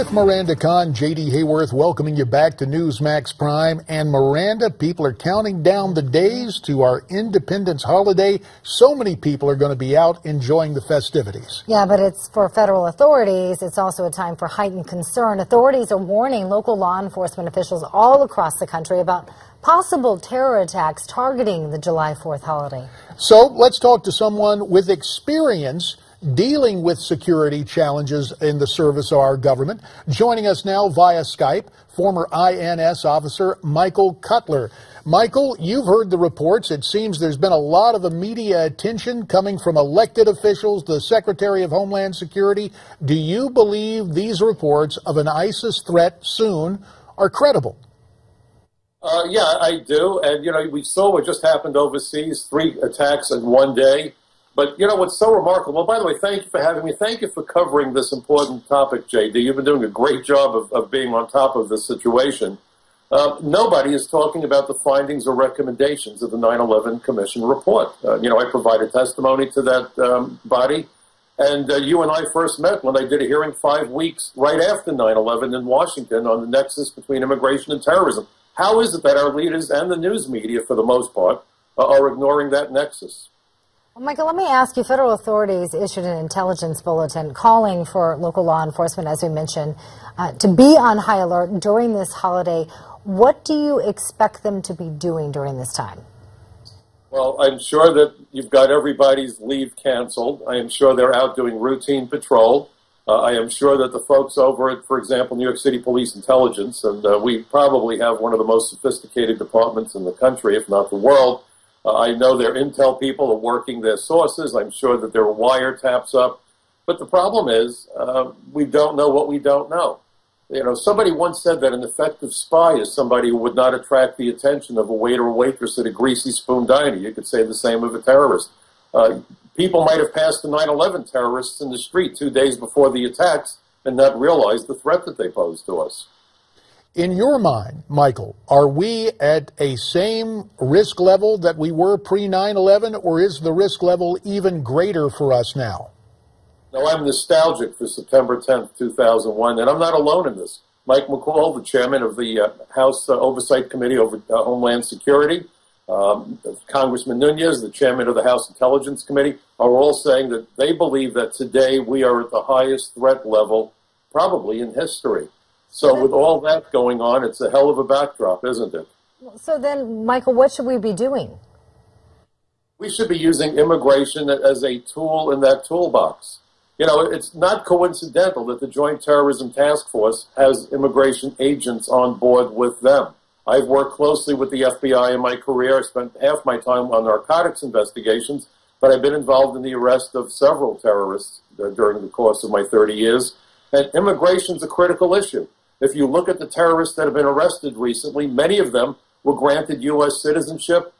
With Miranda Kahn, J.D. Hayworth welcoming you back to Newsmax Prime. And Miranda, people are counting down the days to our Independence holiday. So many people are going to be out enjoying the festivities. Yeah, but it's for federal authorities. It's also a time for heightened concern. Authorities are warning local law enforcement officials all across the country about possible terror attacks targeting the July 4th holiday. So let's talk to someone with experience dealing with security challenges in the service of our government. Joining us now via Skype, former INS officer Michael Cutler. Michael, you've heard the reports. It seems there's been a lot of the media attention coming from elected officials, the Secretary of Homeland Security. Do you believe these reports of an ISIS threat soon are credible? Yeah, I do. And, you know, we saw what just happened overseas, 3 attacks in one day. But, you know, what's so remarkable, by the way, thank you for having me. Thank you for covering this important topic, J.D. You've been doing a great job of being on top of this situation. Nobody is talking about the findings or recommendations of the 9/11 Commission report. You know, I provided testimony to that body. And you and I first met when I did a hearing 5 weeks right after 9/11 in Washington on the nexus between immigration and terrorism. How is it that our leaders and the news media, for the most part, are ignoring that nexus? Well, Michael, let me ask you, federal authorities issued an intelligence bulletin calling for local law enforcement, as we mentioned, to be on high alert during this holiday. What do you expect them to be doing during this time? Well, I'm sure that you've got everybody's leave canceled. I am sure they're out doing routine patrol. I am sure that the folks over at, for example, New York City Police Intelligence, and we probably have one of the most sophisticated departments in the country, if not the world. I know their intel people are working their sources. I'm sure that there are wiretaps up. But the problem is we don't know what we don't know. You know, somebody once said that an effective spy is somebody who would not attract the attention of a waiter or waitress at a greasy spoon diner. You could say the same of a terrorist. People might have passed the 9/11 terrorists in the street 2 days before the attacks and not realized the threat that they posed to us. In your mind, Michael, are we at a same risk level that we were pre-9/11, or is the risk level even greater for us now? No, I'm nostalgic for September 10th, 2001, and I'm not alone in this. Mike McCall, the chairman of the House Oversight Committee over Homeland Security, Congressman Nunes, the chairman of the House Intelligence Committee, are all saying that they believe that today we are at the highest threat level probably in history. So with all that going on, it's a hell of a backdrop, isn't it? So then, Michael, what should we be doing? We should be using immigration as a tool in that toolbox. You know, it's not coincidental that the Joint Terrorism Task Force has immigration agents on board with them. I've worked closely with the FBI in my career. I spent half my time on narcotics investigations, but I've been involved in the arrest of several terrorists during the course of my 30 years. And immigration is a critical issue. If you look at the terrorists that have been arrested recently, many of them were granted U.S. citizenship,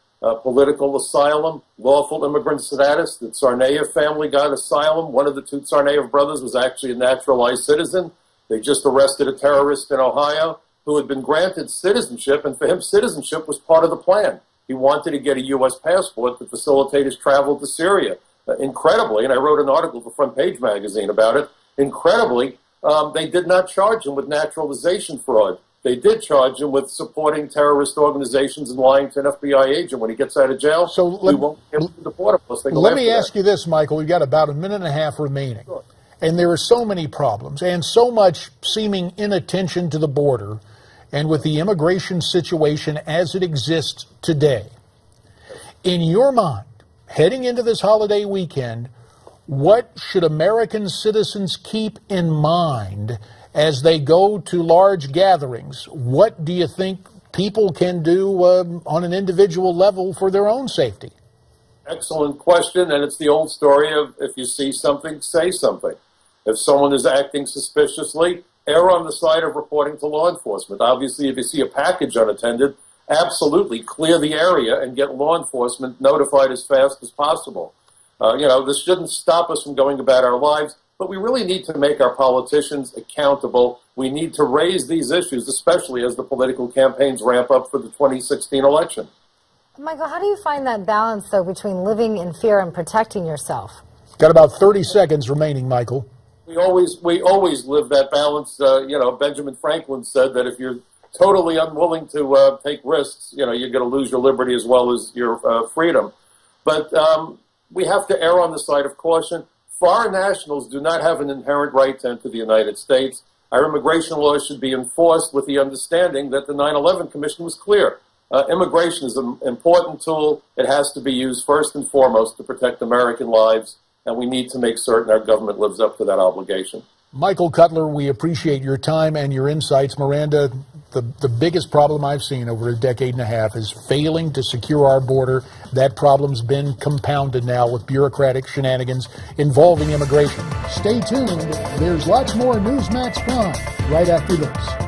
political asylum, lawful immigrant status. The Tsarnaev family got asylum. One of the 2 Tsarnaev brothers was actually a naturalized citizen. They just arrested a terrorist in Ohio who had been granted citizenship, and for him, citizenship was part of the plan. He wanted to get a U.S. passport to facilitate his travel to Syria. Incredibly, and I wrote an article for Front Page magazine about it, incredibly, they did not charge him with naturalization fraud. They did charge him with supporting terrorist organizations and lying to an FBI agent when he gets out of jail. So we won't be able to deport him. Let me ask you this, Michael. We've got about a minute and a half remaining. Sure. And there are so many problems and so much seeming inattention to the border and with the immigration situation as it exists today. In your mind, heading into this holiday weekend, what should American citizens keep in mind as they go to large gatherings? What do you think people can do on an individual level for their own safety? Excellent question, and it's the old story of if you see something, say something. If someone is acting suspiciously, err on the side of reporting to law enforcement. Obviously, if you see a package unattended, absolutely clear the area and get law enforcement notified as fast as possible. You know, this shouldn't stop us from going about our lives, but we really need to make our politicians accountable. We need to raise these issues, especially as the political campaigns ramp up for the 2016 election. Michael, how do you find that balance, though, between living in fear and protecting yourself? Got about 30 seconds remaining, Michael. We always live that balance. Benjamin Franklin said that if you're totally unwilling to take risks, you're going to lose your liberty as well as your freedom. But we have to err on the side of caution. Foreign nationals do not have an inherent right to enter the United States. Our immigration laws should be enforced with the understanding that the 9/11 Commission was clear. Immigration is an important tool. It has to be used first and foremost to protect American lives, and we need to make certain our government lives up to that obligation. Michael Cutler, we appreciate your time and your insights. Miranda, the biggest problem I've seen over a decade and a half is failing to secure our border. That problem's been compounded now with bureaucratic shenanigans involving immigration. Stay tuned. There's lots more Newsmax Prime right after this.